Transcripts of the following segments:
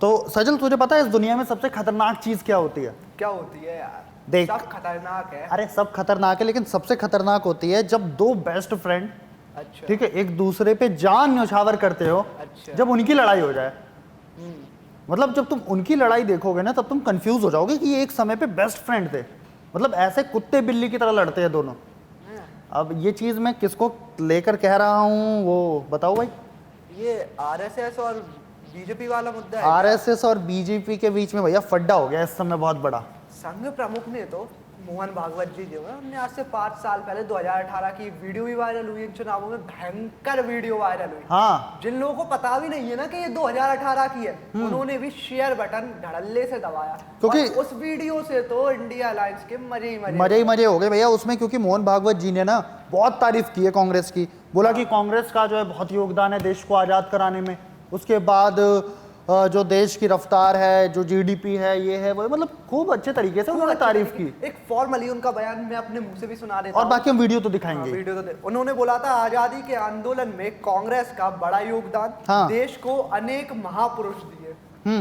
तो सजल तुझे पता है इस दुनिया में सबसे खतरनाक चीज क्या होती है? क्या होती है यार? देख, सब खतरनाक है। अरे सब खतरनाक है, लेकिन सबसे खतरनाक होती है जब दो बेस्ट फ्रेंड, अच्छा ठीक है, एक दूसरे पे जान न्यौछावर करते हो। अच्छा। जब उनकी लड़ाई हो जाए, मतलब जब तुम उनकी लड़ाई देखोगे ना, तब तुम कंफ्यूज हो जाओगे कि ये एक समय पे बेस्ट फ्रेंड थे। मतलब ऐसे कुत्ते बिल्ली की तरह लड़ते हैं दोनों। अब ये चीज मैं किसको लेकर कह रहा हूँ वो बताओ भाई। ये आरएसएस और बीजेपी वाला मुद्दा है। आरएसएस और बीजेपी के बीच में भैया फड्डा हो गया इस समय बहुत बड़ा। संघ प्रमुख ने तो मोहन भागवत जी जो है हमने आज से 5 साल पहले 2018 की वीडियो भी वायरल हुई इन चुनावों में, भयंकर वीडियो वायरल हुई। हाँ, जिन लोगों को पता भी नहीं है ना कि ये 2018 की है, उन्होंने भी शेयर बटन धड़ल्ले से दबाया, क्योंकि और उस वीडियो से तो इंडिया अलायंस के मजे ही मजे हो गए भैया उसमें। क्योंकि मोहन भागवत जी ने ना बहुत तारीफ की है कांग्रेस की, बोला कि कांग्रेस का जो है बहुत योगदान है देश को आजाद कराने में। उसके बाद जो देश की रफ्तार है, जो जीडीपी है, ये है वो, मतलब खूब अच्छे तरीके से उन्होंने तारीफ की। एक फॉर्मली उनका बयान मैं अपने मुंह से भी सुना देता और हूं। बाकी हम वीडियो तो दिखाएंगे। हाँ, वीडियो तो उन्होंने बोला था, आजादी के आंदोलन में कांग्रेस का बड़ा योगदान, हाँ। देश को अनेक महापुरुष दिए।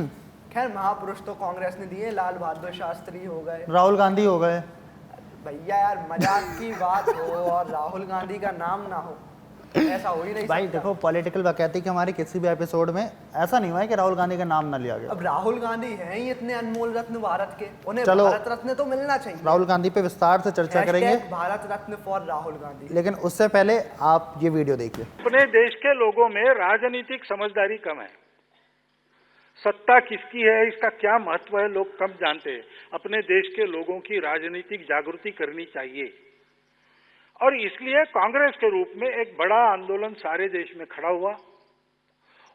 खैर महापुरुष तो कांग्रेस ने दिए, लाल बहादुर शास्त्री हो गए, राहुल गांधी हो गए। भैया यार मजाक की बात हो और राहुल गांधी का नाम ना हो, ऐसा हो ही नहीं भाई सकता। देखो, पॉलिटिकल वैकेटी के हमारे किसी भी एपिसोड में ऐसा नहीं हुआ है कि राहुल गांधी का नाम ना लिया गया। अब राहुल गांधी हैं ही इतने अनमोल रत्न भारत के, उन्हें चलो, भारत रत्न तो मिलना चाहिए। राहुल गांधी पे विस्तार से चर्चा करेंगे, भारत रत्न फॉर राहुल गांधी। लेकिन उससे पहले आप ये वीडियो देखिए। अपने देश के लोगों में राजनीतिक समझदारी कम है। सत्ता किसकी है, इसका क्या महत्व है, लोग कम जानते हैं। अपने देश के लोगों की राजनीतिक जागृति करनी चाहिए, और इसलिए कांग्रेस के रूप में एक बड़ा आंदोलन सारे देश में खड़ा हुआ।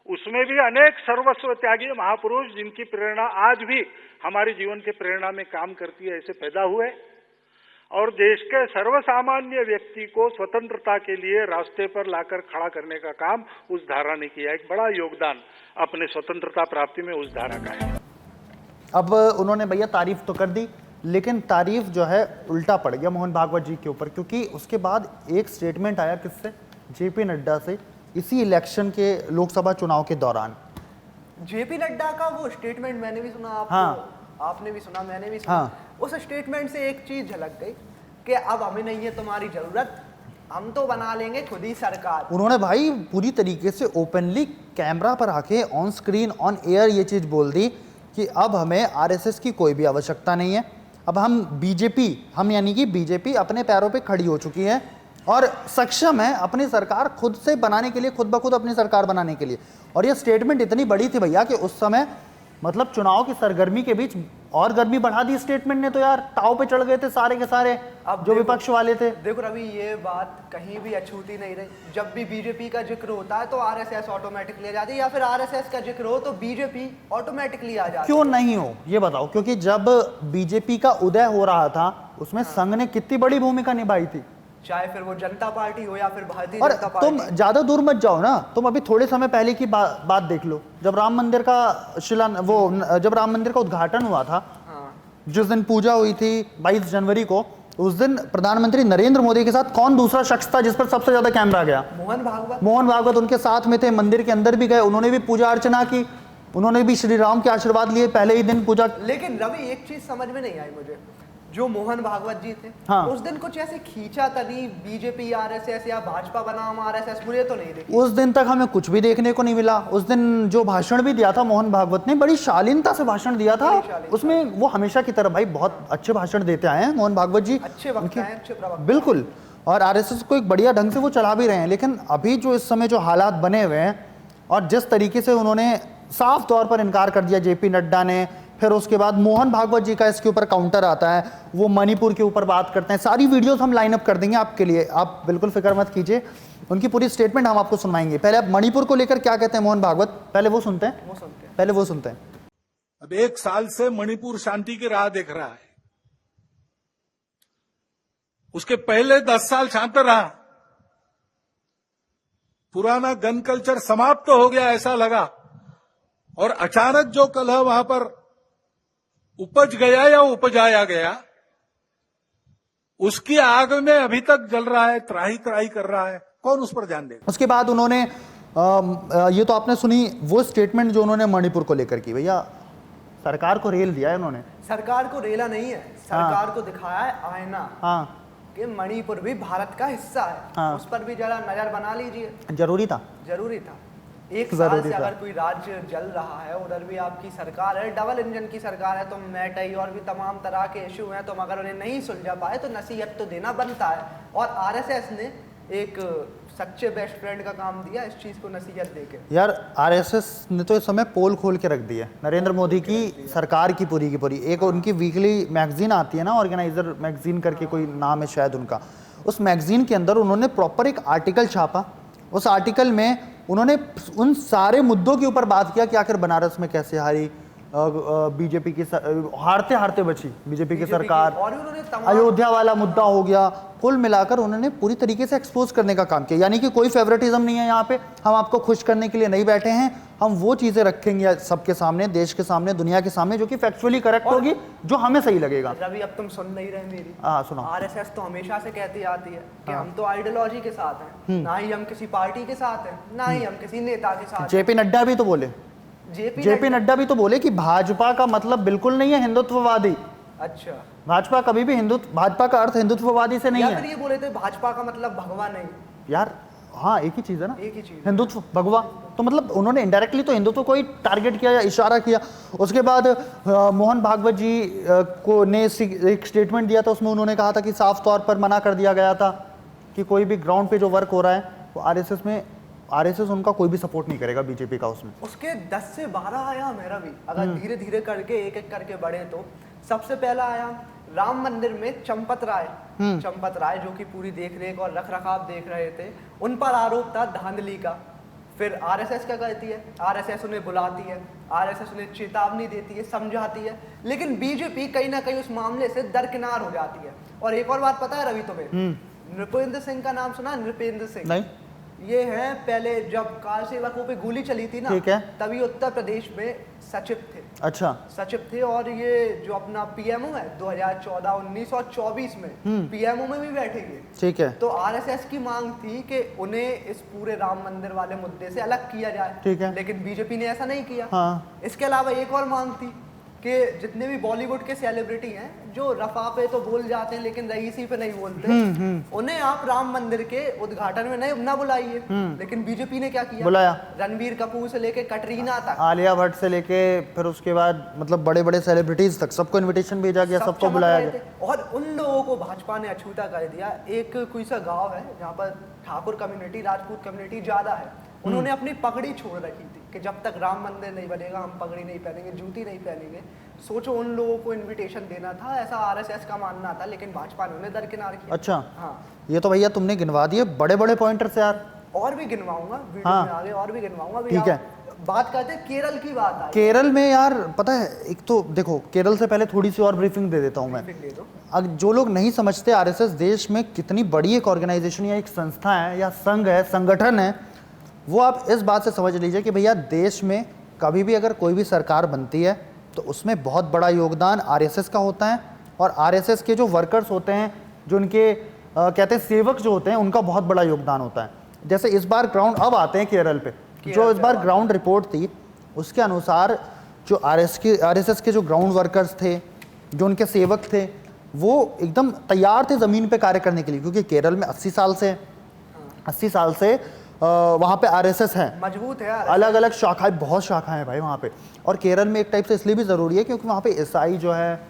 उसमें भी अनेक सर्वस्व त्यागी महापुरुष, जिनकी प्रेरणा आज भी हमारे जीवन के प्रेरणा में काम करती है, ऐसे पैदा हुए, और देश के सर्वसामान्य व्यक्ति को स्वतंत्रता के लिए रास्ते पर लाकर खड़ा करने का काम उस धारा ने किया। एक बड़ा योगदान अपने स्वतंत्रता प्राप्ति में उस धारा का है। अब उन्होंने भैया तारीफ तो कर दी, लेकिन तारीफ जो है उल्टा पड़ गया मोहन भागवत जी के ऊपर, क्योंकि उसके बाद एक स्टेटमेंट आया किससे, जेपी नड्डा से, इसी इलेक्शन के लोकसभा चुनाव के दौरान। जेपी नड्डा का वो स्टेटमेंट मैंने भी सुना, आपने भी सुना, मैंने भी सुना। हाँ। उस स्टेटमेंट से एक चीज झलक गई कि अब हमें नहीं है तुम्हारी जरूरत, हम तो बना लेंगे खुद ही सरकार। उन्होंने भाई पूरी तरीके से ओपनली कैमरा पर आके ऑन स्क्रीन ऑन एयर ये चीज बोल दी कि अब हमें आरएसएस की कोई भी आवश्यकता नहीं है। अब हम यानी कि बीजेपी अपने पैरों पे खड़ी हो चुकी है और सक्षम है अपनी सरकार खुद से बनाने के लिए, खुद ब खुद अपनी सरकार बनाने के लिए। और ये स्टेटमेंट इतनी बड़ी थी भैया कि उस समय मतलब चुनाव की सरगर्मी के बीच और गर्मी बढ़ा दी स्टेटमेंट ने। तो यार ताव पे चढ़ गए थे सारे के सारे अब जो विपक्ष वाले थे। देखो रवि, ये बात कहीं भी अछूती नहीं रही। जब भी बीजेपी का जिक्र होता है तो आरएसएस ऑटोमेटिकली आ जाती है, या फिर आरएसएस का जिक्र हो तो बीजेपी ऑटोमेटिकली आ जाती है। क्यों नहीं हो ये बताओ? क्योंकि जब बीजेपी का उदय हो रहा था उसमें संघ ने कितनी बड़ी भूमिका निभाई थी, चाहे फिर वो जनता पार्टी हो या फिर भारतीय और जनता पार्टी। तुम ज्यादा दूर मत जाओ ना, तुम अभी थोड़े समय पहले की बात देख लो। जब राम मंदिर का उद्घाटन हुआ था, जिस दिन पूजा हुई थी 22 जनवरी को, उस दिन प्रधानमंत्री नरेंद्र मोदी के साथ कौन दूसरा शख्स था जिस पर सबसे ज्यादा कैमरा गया? मोहन भागवत उनके साथ में थे, मंदिर के अंदर भी गए, उन्होंने भी पूजा अर्चना की, उन्होंने भी श्री राम के आशीर्वाद लिए पहले ही दिन पूजा। लेकिन रवि एक चीज समझ में नहीं आई मुझे, जो मोहन भागवत जी थे, उस दिन कुछ ऐसे खींचा तनी बीजेपी आरएसएस या भाजपा बनाम आरएसएस, मुझे तो नहीं देखी। उस दिन तक हमें कुछ भी देखने को नहीं मिला। उस दिन जो भाषण भी दिया था मोहन भागवत ने, बड़ी शालीनता से भाषण दिया था। उसमें वो हमेशा की तरह भाई बहुत अच्छे भाषण देते आए हैं मोहन भागवत जी, अच्छे वक्ता हैं, अच्छे प्रवक्ता। बिल्कुल, और आरएसएस को एक बढ़िया ढंग से वो चला भी रहे हैं। लेकिन अभी जो इस समय जो हालात बने हुए हैं और जिस तरीके से उन्होंने साफ तौर पर इनकार कर दिया जेपी नड्डा ने, फिर उसके बाद मोहन भागवत जी का इसके ऊपर काउंटर आता है, वो मणिपुर के ऊपर बात करते हैं। सारी वीडियोस हम लाइन अप कर देंगे आपके लिए, आप बिल्कुल फिक्र मत कीजिए, उनकी पूरी स्टेटमेंट हम आपको सुनवाएंगे। पहले आप मणिपुर को लेकर क्या कहते हैं मोहन भागवत, पहले वो सुनते हैं। पहले वो सुनते हैं। अब 1 साल से मणिपुर शांति की राह देख रहा है, उसके पहले 10 साल शांत रहा, पुराना गन कल्चर समाप्त हो गया ऐसा लगा, और अचानक जो कलह वहां पर उपज गया या उपजाया गया, उसकी आग में अभी तक जल रहा है, त्राही त्राही कर रहा है। कौन उस पर ध्यान देगा? उसके बाद उन्होंने ये तो आपने सुनी वो स्टेटमेंट जो उन्होंने मणिपुर को लेकर की। भैया सरकार को रेल दिया है उन्होंने। सरकार को रेला नहीं है, सरकार को दिखाया है आईना। हाँ, कि मणिपुर भी भारत का हिस्सा है। हाँ। उस पर भी जरा नजर बना लीजिए। जरूरी था। जरूरी था। एक साल से अगर कोई राज्य जल रहा है, उधर भी आपकी सरकार है, डबल इंजन की सरकार है, तो मैटई और भी तमाम तरह के इशू हैं, तुम अगर उन्हें नहीं सुलझा पाए तो नसीहत तो देना बनता है। और आरएसएस ने एक सच्चे बेस्ट फ्रेंड का काम दिया इस चीज को नसीहत देके। यार आरएसएस ने तो इस समय पोल खोल के रख दी है नरेंद्र मोदी की सरकार की पूरी। एक उनकी वीकली मैगजीन आती है ना, ऑर्गेनाइजर मैगजीन करके कोई नाम है शायद उनका। उस मैगजीन के अंदर उन्होंने प्रॉपर एक आर्टिकल छापा। उस आर्टिकल में उन्होंने उन सारे मुद्दों के ऊपर बात किया कि आखिर बनारस में कैसे हारी बीजेपी की, हारते हारते बची बीजेपी की सरकार, और उन्होंने अयोध्या वाला मुद्दा हो गया। कुल मिलाकर उन्होंने पूरी तरीके से एक्सपोज करने का काम किया। यानी कि कोई फेवरेटिज्म नहीं है यहाँ पे, हम आपको खुश करने के लिए नहीं बैठे हैं, हम वो चीजें रखेंगे सबके सामने, देश के सामने, दुनिया के सामने, जो कि फैक्चुअली करेक्ट होगी, जो हमें सही लगेगा। रवि अब तुम सुन नहीं रहे मेरी। हाँ सुनो। आरएसएस तो हमेशा से कहती आती है कि हम तो आइडियोलॉजी के साथ हैं, ना ही हम किसी पार्टी के साथ हैं, ना ही हम किसी नेता के साथ। जेपी नड्डा भी तो बोले, जेपी नड्डा भी तो बोले कि भाजपा का मतलब बिल्कुल नहीं है हिंदुत्ववादी। अच्छा, भाजपा कभी भी भाजपा का अर्थ हिंदुत्ववादी से नहीं है। फिर ये बोले थे भाजपा का मतलब भगवा नहीं। यार हाँ, एक ही चीज है ना, एक ही चीज, हिंदुत्व भगवा। तो मतलब उन्होंने इनडायरेक्टली तो हिंदुत्व को ही टारगेट किया या इशारा किया। उसके बाद मोहन भागवत जी को ने एक स्टेटमेंट दिया था, उसमें उन्होंने कहा था कि साफ तौर पर मना कर दिया गया था कि कोई भी ग्राउंड पे जो वर्क हो रहा है वो आरएसएस उनका कोई भी सपोर्ट नहीं करेगा बीजेपी का। उसमें उसके 10 से 12 आयाम है रवि, अगर धीरे धीरे करके एक एक करके बढ़े तो सबसे पहला आयाम राम मंदिर में चंपत राय जो कि पूरी देखरेख और रखरखाव देख रहे थे, उन पर आरोप था धांधली का। फिर आरएसएस क्या करती है, आरएसएस उन्हें बुलाती है, आरएसएस उन्हें चेतावनी देती है, समझाती है, लेकिन बीजेपी कहीं ना कहीं उस मामले से दरकिनार हो जाती है। और एक और बात पता है रवि तुम्हें, नृपेंद्र सिंह का नाम सुना? नृपेंद्र सिंह नहीं, ये है पहले जब कार सेवकों पे गोली चली थी ना, ठीक है, तभी उत्तर प्रदेश में सचिव थे। अच्छा, सचिव थे। और ये जो अपना पीएमओ है 2014, 19 और 24 में पीएमओ में भी बैठेंगे, ठीक है। तो आरएसएस की मांग थी कि उन्हें इस पूरे राम मंदिर वाले मुद्दे से अलग किया जाए, ठीक है, लेकिन बीजेपी ने ऐसा नहीं किया। हाँ। इसके अलावा एक और मांग थी कि जितने भी बॉलीवुड के सेलिब्रिटी हैं जो रफा पे तो बोल जाते हैं लेकिन रईसी पे नहीं बोलते, उन्हें आप राम मंदिर के उद्घाटन में ना बुलाइए। लेकिन बीजेपी ने क्या किया, बुलाया। रणबीर कपूर से लेके कटरीना तक, आलिया भट्ट से लेके फिर उसके बाद मतलब बड़े बड़े सेलिब्रिटीज तक सबको इनविटेशन भेजा गया, सबको बुलाया गया। और उन लोगों को भाजपा ने अछूता कर दिया। एक कोई सा गाँव है जहाँ पर ठाकुर कम्युनिटी, राजपूत कम्युनिटी ज्यादा है, उन्होंने अपनी पगड़ी छोड़ रखी थी कि जब तक राम मंदिर नहीं बनेगा हम पगड़ी नहीं पहनेंगे, जूती नहीं पहनेंगे। सोचो, उन लोगों को इनविटेशन देना था, ऐसा आरएसएस का मानना था, लेकिन भाजपा ने उन्हें दरकिनार किया। अच्छा, हाँ, ये तो भैया तुमने गिनवा दिए बड़े बड़े पॉइंटर से यार। और भी गिनवाऊंगा वीडियो में आगे, और भी गिनवाऊंगा। ठीक है, बात करते हैं केरल की बात आई। केरल में यार पता है, एक तो देखो केरल से पहले थोड़ी सी और ब्रीफिंग दे देता हूँ मैं। अब जो लोग नहीं समझते आरएसएस देश में कितनी बड़ी एक ऑर्गेनाइजेशन या एक संस्था है या संघ है, संगठन है, वो आप इस बात से समझ लीजिए कि भैया देश में कभी भी अगर कोई भी सरकार बनती है तो उसमें बहुत बड़ा योगदान आरएसएस का होता है। और आरएसएस के जो वर्कर्स होते हैं, जो उनके कहते हैं सेवक जो होते हैं, उनका बहुत बड़ा योगदान होता है। जैसे इस बार ग्राउंड, अब आते हैं केरल पे, जो इस बार ग्राउंड रिपोर्ट थी उसके अनुसार जो आरएसएस के जो ग्राउंड वर्कर्स थे, जो उनके सेवक थे, वो एकदम तैयार थे ज़मीन पे कार्य करने के लिए, क्योंकि केरल में 80 साल से वहाँ पे आरएसएस है, मजबूत है, अलग अलग शाखाएं, बहुत शाखाएं हैं भाई वहाँ पे। और केरल में एक टाइप से इसलिए भी ज़रूरी है क्योंकि वहाँ पे ईसाई जो है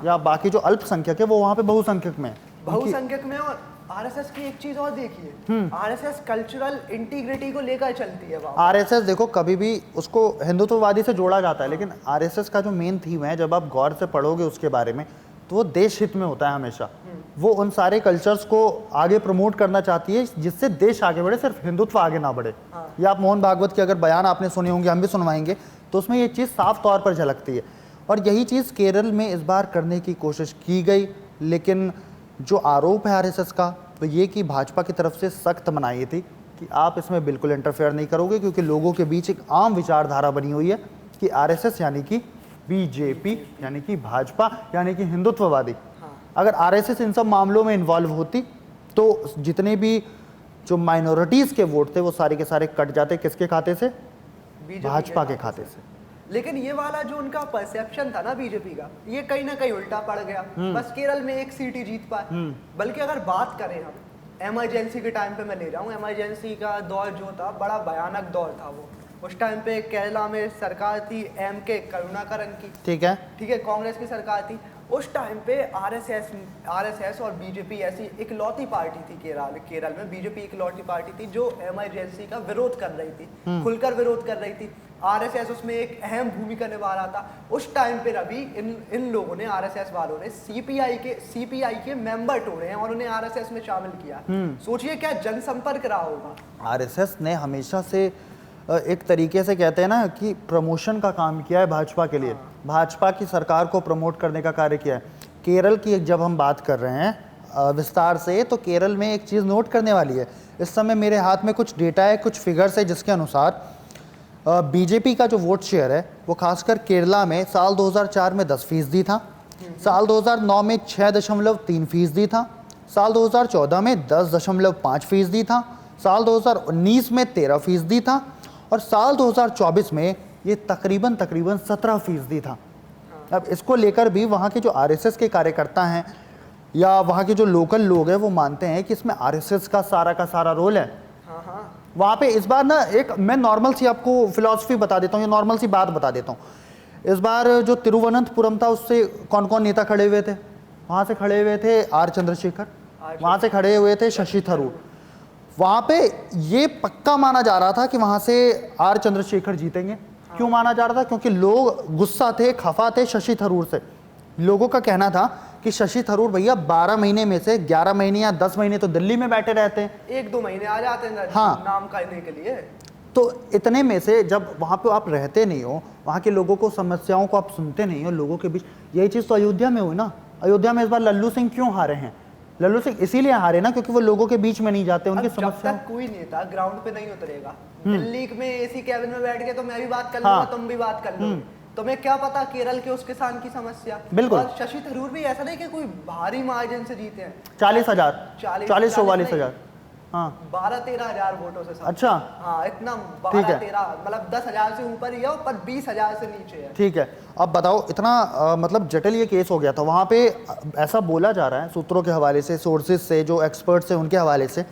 या बाकी जो अल्पसंख्यक है वो वहाँ पे बहुसंख्यक में है। और आरएसएस की एक चीज और देखिए, आरएसएस कल्चरल इंटीग्रिटी को लेकर चलती है। आरएसएस देखो कभी भी उसको हिंदुत्ववादी से जोड़ा जाता है, लेकिन आरएसएस का जो मेन थीम है, जब आप गौर से पढ़ोगे उसके बारे में, तो वो देश हित में होता है हमेशा। वो उन सारे कल्चर्स को आगे प्रमोट करना चाहती है जिससे देश आगे बढ़े, सिर्फ हिंदुत्व आगे ना बढ़े। या आप मोहन भागवत के अगर बयान आपने सुने होंगे, हम भी सुनवाएंगे, तो उसमें ये चीज़ साफ तौर पर झलकती है। और यही चीज़ केरल में इस बार करने की कोशिश की गई, लेकिन जो आरोप है आरएसएस का, तो ये कि भाजपा की तरफ से सख्त मनाही थी कि आप इसमें बिल्कुल इंटरफेयर नहीं करोगे, क्योंकि लोगों के बीच एक आम विचारधारा बनी हुई है कि आरएसएस यानी कि बीजेपी, यानी कि भाजपा, यानी कि हिंदुत्ववादी। अगर आरएसएस इन सब मामलों में इन्वॉल्व होती तो जितने भी जो माइनॉरिटीज़ के वोट थे वो सारे के सारे कट जाते किसके खाते से? बीजेपी भाजपा के खाते से। लेकिन ये वाला जो उनका परसेप्शन था ना बीजेपी का, ये कहीं ना कहीं उल्टा पड़ गया। बस केरल में एक सीट ही जीत पाए। बल्कि अगर बात करें हम इमरजेंसी के टाइम पे, मैं ले रहा हूँ, इमरजेंसी का दौर जो था बड़ा भयानक दौर था वो। उस टाइम पे केरला में सरकार थी एम.के. करुणाकरन की, ठीक है, कांग्रेस की सरकार थी। उस टाइम पे आरएसएस और बीजेपी ऐसी इकलौती पार्टी थी केरल में। बीजेपी इकलौती पार्टी थी जो इमरजेंसी का विरोध कर रही थी, खुलकर विरोध कर रही थी। आरएसएस उसमें एक अहम भूमिका निभा रहा था। उस टाइम पे रवि इन लोगों ने, आरएसएस वालों ने सीपीआई के मेंबर तोड़े हैं और उन्हें आरएसएस में शामिल किया। सोचिए क्या जनसंपर्क रहा होगा। आरएसएस ने हमेशा से एक तरीके से कहते हैं ना कि प्रमोशन का काम किया है भाजपा के लिए। भाजपा की सरकार को प्रमोट करने का कार्य किया है। केरल की जब हम बात कर रहे हैं विस्तार से, तो केरल में एक चीज़ नोट करने वाली है। इस समय मेरे हाथ में कुछ डेटा है, कुछ फिगर्स है, जिसके अनुसार बीजेपी का जो वोट शेयर है वो खासकर केरला में साल 2004 में 10% था, साल 2009 में 6.3% था, साल 2014 में 10.5% था, साल 2019 में 13% था और साल 2024 में ये तकरीबन 17% था। अब इसको लेकर भी वहाँ के जो आरएसएस के कार्यकर्ता हैं या वहाँ के जो लोकल लोग हैं वो मानते हैं कि इसमें आरएसएस का सारा रोल है। वहाँ पे इस बार ना एक मैं नॉर्मल सी आपको फिलॉसफी बता देता हूँ, या नॉर्मल सी बात बता देता हूँ। इस बार जो तिरुवनंतपुरम था उससे कौन कौन नेता खड़े हुए थे? वहाँ से खड़े हुए थे आर चंद्रशेखर, वहाँ से खड़े हुए थे शशि थरूर। वहाँ पे ये पक्का माना जा रहा था कि वहाँ से आर चंद्रशेखर जीतेंगे। क्यों माना जा रहा था? क्योंकि लोग गुस्सा थे, खफा थे शशि थरूर से। लोगों का कहना था कि शशि थरूर भैया 12 महीने में से 11 महीने या 10 महीने तो दिल्ली में बैठे रहते हैं, 1-2 महीने आ जाते हैं नाम करने के लिए। तो इतने में से जब वहाँ पे आप रहते नहीं हो, वहाँ के लोगों को समस्याओं को आप सुनते नहीं हो, लोगों के बीच, यही चीज़ तो अयोध्या में हुई ना। अयोध्या में इस बार लल्लू सिंह क्यों हारे हैं? लल्लू सिंह इसीलिए हारे ना क्योंकि वो लोगों के बीच में नहीं जाते, उनकी समस्या। कोई नेता ग्राउंड पे नहीं उतरेगा, दिल्ली में एसी कैबिन में बैठ के तो मैं भी बात कर लूंगा, तुम भी बात कर लो, तुम्हें क्या पता केरल के उस किसान की समस्या। बिल्कुल। और शशि थरूर भी ऐसा नहीं कि कोई भारी मार्जिन से जीते हैं, 40,000 हाँ 12-13 हजार वोटों से। अच्छा हाँ, इतना 12-13 मतलब 10,000 से ऊपर ही है, पर 20,000 से नीचे है। ठीक है, अब बताओ इतना मतलब जटिल ये केस हो गया था। वहाँ पे ऐसा बोला जा रहा है सूत्रों के हवाले से, सोर्सेज से, जो एक्सपर्ट्स हैं उनके हवाले से,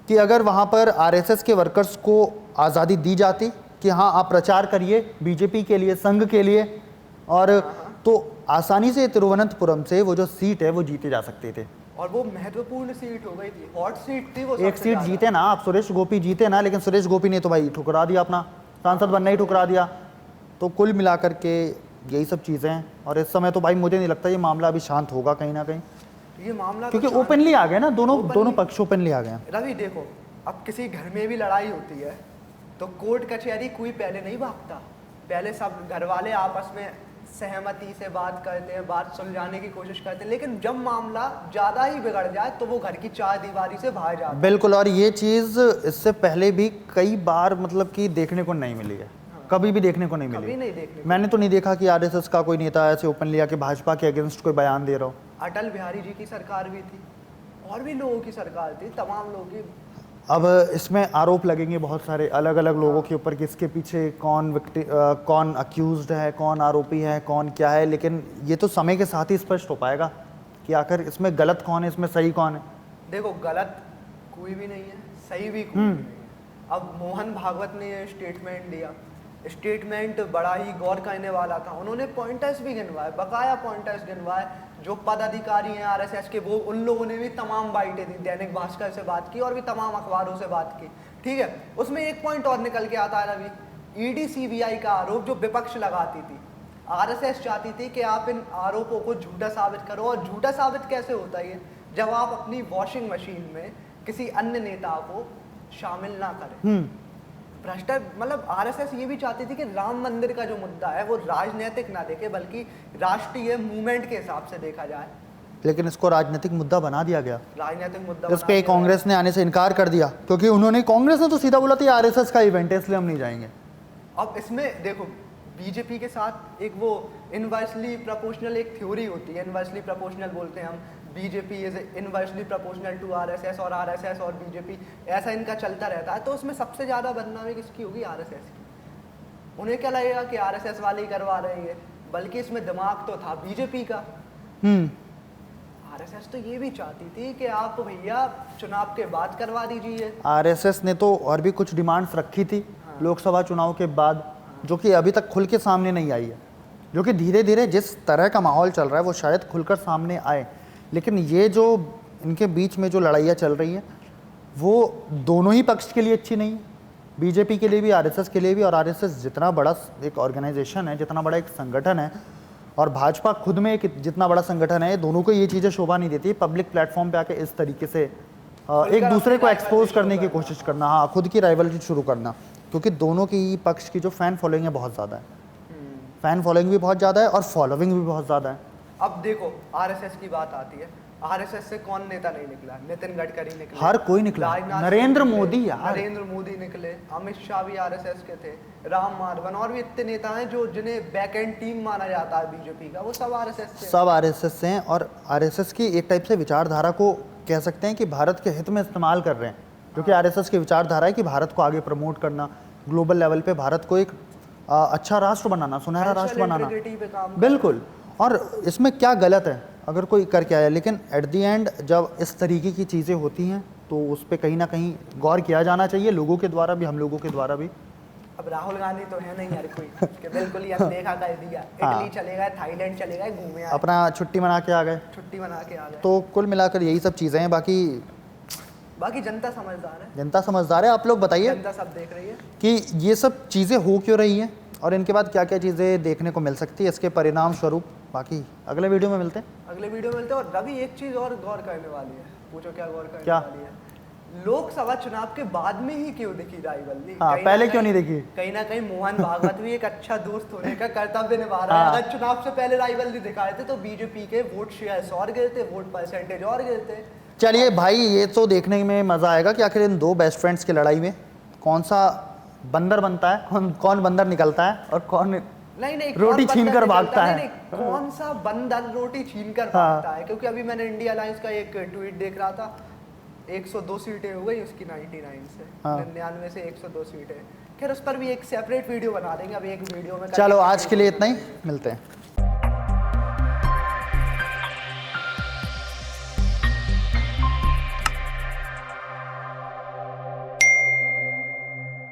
कि अगर वहाँ पर आरएसएस के वर्कर्स को आज़ादी दी जाती कि हाँ आप प्रचार करिए बीजेपी के लिए, संघ के लिए, और तो आसानी से तिरुवनंतपुरम से वो जो सीट है वो जीते जा सकते थे। और वो महत्वपूर्ण सीट हो गई थी, हॉट सीट थी वो। एक सीट जीते ना आप, सुरेश गोपी जीते ना, लेकिन सुरेश गोपी ने तो भाई ठुकरा दिया, अपना सांसद बनना ही ठुकरा दिया। तो कुल मिलाकर के यही सब चीज़ें हैं। और इस समय तो भाई मुझे नहीं लगता ये मामला अभी शांत होगा कहीं ना कहीं, ये मामला, क्योंकि ओपनली आ गए ना, दोनों पक्ष ओपनली आ गए। रवि देखो, अब किसी घर में भी लड़ाई होती है तो कोर्ट कचहरी कोई पहले नहीं भागता, पहले सब घर वाले आपस में सहमति से बात करते हैं, बात सुलझाने की कोशिश करते हैं। लेकिन जब मामला ज्यादा ही बिगड़ जाए तो वो घर की चार दीवारी से बाहर जाता है। बिल्कुल, और ये चीज़ इससे पहले भी कई बार मतलब कि देखने को नहीं मिली है। कभी भी देखने को नहीं मिली। मैंने तो नहीं देखा कि आरएसएस का कोई नेता ऐसे ओपन लिया कि भाजपा के अगेंस्ट कोई बयान दे रहा हो। अटल बिहारी जी की सरकार भी थी और भी लोगों की सरकार थी, तमाम लोगों की। अब इसमें आरोप लगेंगे बहुत सारे अलग अलग लोगों के ऊपर कि इसके पीछे कौन अक्यूज्ड है, कौन आरोपी है, कौन क्या है, लेकिन ये तो समय के साथ ही स्पष्ट हो पाएगा कि आखिर इसमें गलत कौन है, इसमें सही कौन है। देखो, गलत कोई भी नहीं है, सही भी कोई नहीं है। अब मोहन भागवत ने ये स्टेटमेंट दिया, स्टेटमेंट बड़ा ही गौर करने वाला था। उन्होंने पॉइंटर्स भी गिनवाए, बकाया पॉइंटर्स गिनवाए। जो पदाधिकारी हैं आरएसएस के, वो उन लोगों ने भी तमाम बाइटें दी, दैनिक भास्कर से बात की और भी तमाम अखबारों से बात की। ठीक है, उसमें एक पॉइंट और निकल के आता है रवि, ईडी सीबीआई का आरोप जो विपक्ष लगाती थी, आरएसएस चाहती थी कि आप इन आरोपों को झूठा साबित करो। और झूठा साबित कैसे होता है? जब आप अपनी वॉशिंग मशीन में किसी अन्य नेता को शामिल ना करें। भ्रष्टाचार, मतलब आरएसएस ये भी चाहती थी कि राम मंदिर का जो मुद्दा है वो राजनीतिक ना देखे, बल्कि राष्ट्रीय मूवमेंट के हिसाब से देखा जाए। लेकिन इसको राजनीतिक मुद्दा बना दिया गया। राजनीतिक मुद्दा इस पे कांग्रेस ने आने से इनकार कर दिया, क्योंकि कांग्रेस ने तो सीधा बोला था आरएसएस का इवेंट है इसलिए हम नहीं जाएंगे। अब इसमें देखो, बीजेपी के साथ एक वो इनवर्सली प्रोपोर्शनल एक थ्योरी होती है, इनवर्सली प्रोपोर्शनल बोलते हैं हम। BJP is inversely proportional to RSS और आरएसएस और बीजेपी, ऐसा इनका चलता रहता है। तो उसमें सबसे ज़्यादा बदनामी किसकी होगी? आरएसएस की। उन्हें क्या लगेगा कि आरएसएस वाले ही करवा रहे हैं, बल्कि इसमें दिमाग तो था बीजेपी का। आरएसएस तो ये भी चाहती थी कि आप भैया चुनाव के बाद करवा दीजिए। आरएसएस ने तो और भी कुछ डिमांड्स रखी थी लोकसभा चुनाव के बाद, जो कि अभी तक खुल के सामने नहीं आई है, जो कि धीरे धीरे जिस तरह का माहौल चल रहा है वो शायद खुलकर सामने आए। लेकिन ये जो इनके बीच में जो लड़ाइयाँ चल रही हैं वो दोनों ही पक्ष के लिए अच्छी नहीं है, बीजेपी के लिए भी, आरएसएस के लिए भी। और आरएसएस जितना बड़ा एक ऑर्गेनाइजेशन है, जितना बड़ा एक संगठन है, और भाजपा खुद में एक जितना बड़ा संगठन है, दोनों को ये चीज़ें शोभा नहीं देती पब्लिक प्लेटफॉर्म पे आके इस तरीके से एक दूसरे को एक्सपोज करने की कोशिश करना, हाँ, खुद की राइवलरी शुरू करना, क्योंकि दोनों की पक्ष की जो फैन फॉलोइंग है बहुत ज़्यादा है, फैन फॉलोइंग भी बहुत ज़्यादा है और फॉलोइंग भी बहुत ज़्यादा है। अब देखो आरएसएस की बात आती है, आरएसएस से कौन नेता नहीं निकला? नितिन गडकरी निकले, हर कोई निकला, नरेंद्र मोदी यार, नरेंद्र मोदी निकले, अमित शाह भी आरएसएस के थे, राम माधवन, और भी इतने नेता हैं जो जिन्हें बैक एंड टीम माना जाता है बीजेपी का, वो सब आरएसएस से, सब आरएसएस से हैं। और आरएसएस की एक टाइप से विचारधारा को कह सकते हैं कि भारत के हित में इस्तेमाल कर रहे हैं, जो कि आरएसएस की विचारधारा है कि भारत को आगे प्रमोट करना, ग्लोबल लेवल पे भारत को एक अच्छा राष्ट्र बनाना, सुनहरा राष्ट्र बनाना, बिल्कुल। और इसमें क्या गलत है अगर कोई करके आया, लेकिन एट दी एंड जब इस तरीके की चीज़ें होती हैं तो उस पर कहीं ना कहीं गौर किया जाना चाहिए, लोगों के द्वारा भी, हम लोगों के द्वारा भी। अब राहुल गांधी तो है नहीं यार कोई कि बिल्कुल ही अनदेखा कर दिया, इटली चले गए, थाईलैंड चले गए, घूमे आए, अपना छुट्टी मना के आ गए, छुट्टी मना के आ गए। तो कुल मिलाकर यही सब चीज़ें हैं। बाकी जनता समझदार है, जनता समझदार है। आप लोग बताइए जनता सब देख रही है कि ये सब चीज़ें हो क्यों रही हैं और इनके बाद क्या क्या चीज़ें देखने को मिल सकती है इसके परिणाम स्वरूप। बाकी अगले वीडियो में मिलते हैं, अगले वीडियो में मिलते हैं। और रवि एक चीज़ और गौर करने वाली है, पूछो क्या गौर करने क्या? वाली है? लोकसभा चुनाव के बाद में ही क्यों दिखी राइवलरी? हाँ, पहले क्यों नहीं दिखी? कहीं ना कहीं मोहन भागवत भी एक अच्छा दोस्त होने का कर्तव्य निभा रहा है। अगर चुनाव से पहले राइवलरी दिखाए थे तो बीजेपी के वोट शेयर्स और गिरते, वोट परसेंटेज और गिरते। चलिए भाई, ये तो देखने में मज़ा आएगा कि आखिर इन दो बेस्ट फ्रेंड्स की लड़ाई में कौन सा बंदर बनता है, कौन बंदर निकलता है और कौन नहीं रोटी छीन कर भागता है। नहीं, कौन सा बंदर रोटी छीन कर भागता है। क्योंकि अभी मैंने इंडिया अलायंस का एक ट्वीट देख रहा था, 102 सीटें हो गई उसकी 99 से, 99 से 102 सीटें। खैर उस पर भी एक सेपरेट वीडियो बना देंगे, अभी एक वीडियो में। चलो आज के लिए इतना ही, मिलते हैं।